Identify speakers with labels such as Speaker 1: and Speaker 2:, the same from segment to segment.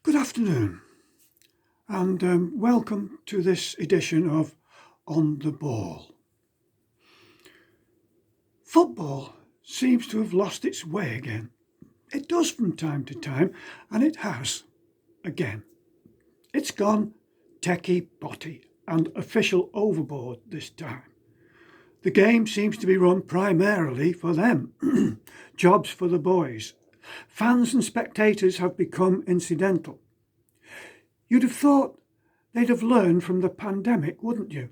Speaker 1: Good afternoon, and welcome to this edition of On the Ball. Football seems to have lost its way again. It does from time to time, and it has again. It's gone techie potty and official overboard this time. The game seems to be run primarily for them, jobs for the boys. Fans and spectators have become incidental. You'd have thought they'd have learned from the pandemic, wouldn't you?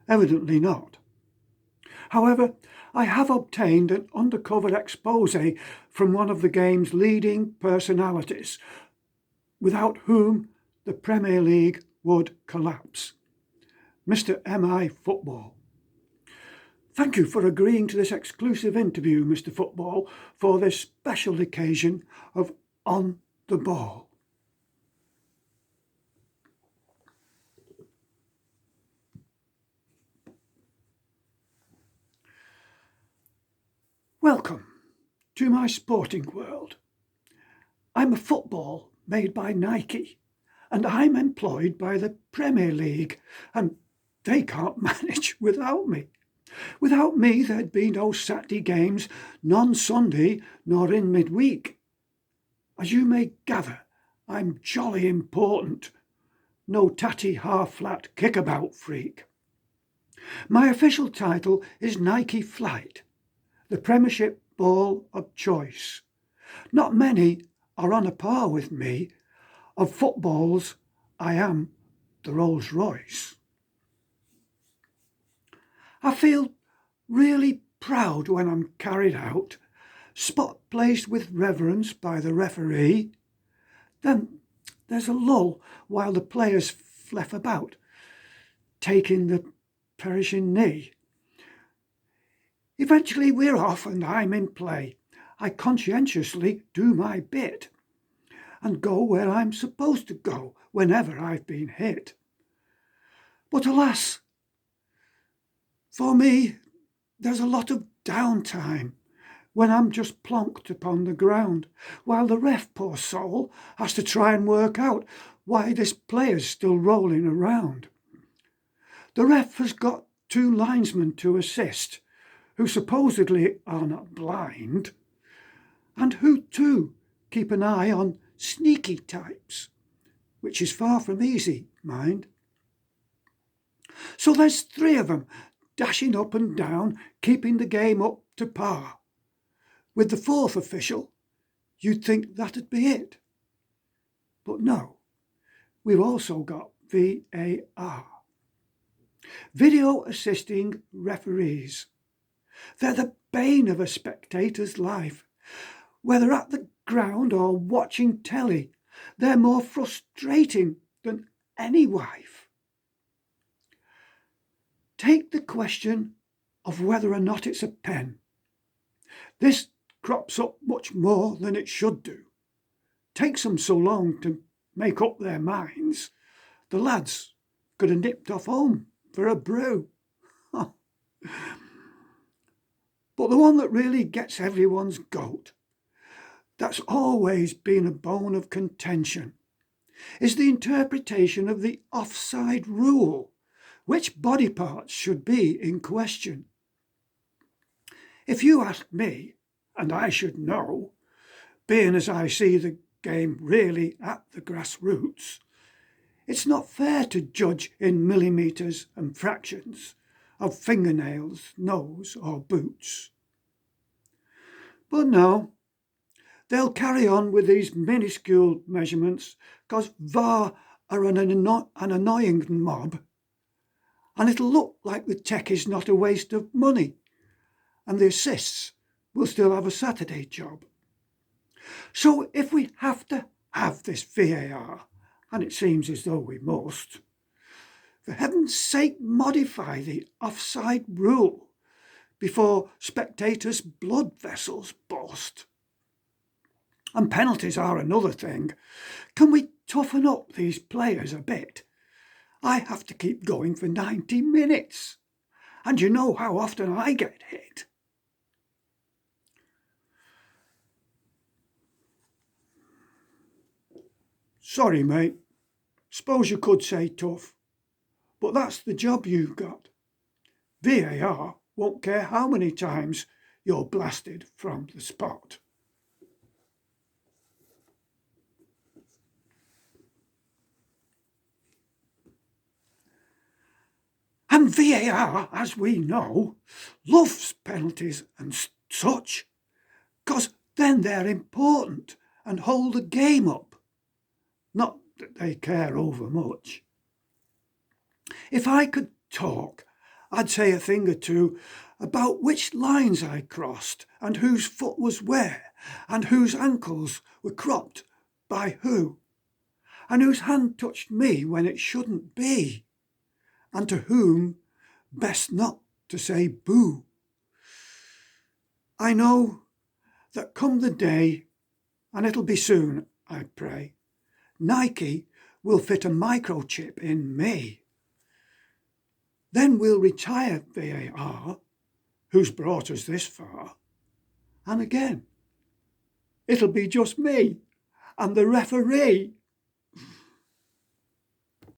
Speaker 1: Evidently not. However, I have obtained an undercover expose from one of the game's leading personalities, without whom the Premier League would collapse. Mr. M.I. Football. Thank you for agreeing to this exclusive interview, Mr. Football, for this special occasion of On the Ball. Welcome to my sporting world. I'm a football made by Nike, and I'm employed by the Premier League, and they can't manage without me. Without me, there'd be no Saturday games, none Sunday, nor in midweek. As you may gather, I'm jolly important. No tatty half-flat kickabout freak. My official title is Nike Flight, the Premiership ball of choice. Not many are on a par with me. Of footballs, I am the Rolls Royce. I feel really proud when I'm carried out, spot placed with reverence by the referee. Then there's a lull while the players fleff about, taking the perishing knee. Eventually we're off and I'm in play. I conscientiously do my bit and go where I'm supposed to go whenever I've been hit. But alas, for me, there's a lot of downtime when I'm just plonked upon the ground, while the ref, poor soul, has to try and work out why this player's still rolling around. The ref has got two linesmen to assist, who supposedly are not blind, and who too keep an eye on sneaky types, which is far from easy, mind. So there's three of them dashing up and down, keeping the game up to par. With the fourth official, you'd think that'd be it. But no, we've also got VAR. Video assisting referees. They're the bane of a spectator's life. Whether at the ground or watching telly, they're more frustrating than any wife. Take the question of whether or not it's a pen. This crops up much more than it should do. Takes them so long to make up their minds. The lads could have nipped off home for a brew. But the one that really gets everyone's goat, that's always been a bone of contention, is the interpretation of the offside rule. Which body parts should be in question? If you ask me, and I should know, being as I see the game really at the grassroots, it's not fair to judge in millimetres and fractions of fingernails, nose or boots. But no, they'll carry on with these minuscule measurements because VAR are an annoying mob, and it'll look like the tech is not a waste of money, and the assists will still have a Saturday job. So if we have to have this VAR, and it seems as though we must, for heaven's sake modify the offside rule before spectators' blood vessels burst. And penalties are another thing. Can we toughen up these players a bit? I have to keep going for 90 minutes. And you know how often I get hit. Sorry, mate. Suppose you could say tough, but that's the job you've got. VAR won't care how many times you're blasted from the spot. And VAR, as we know, loves penalties and such, 'cause then they're important and hold the game up. Not that they care over much. If I could talk, I'd say a thing or two about which lines I crossed and whose foot was where and whose ankles were cropped by who and whose hand touched me when it shouldn't be and to whom best not to say boo. I know that come the day, and it'll be soon, I pray, Nike will fit a microchip in me. Then we'll retire VAR, who's brought us this far, and again, it'll be just me and the referee.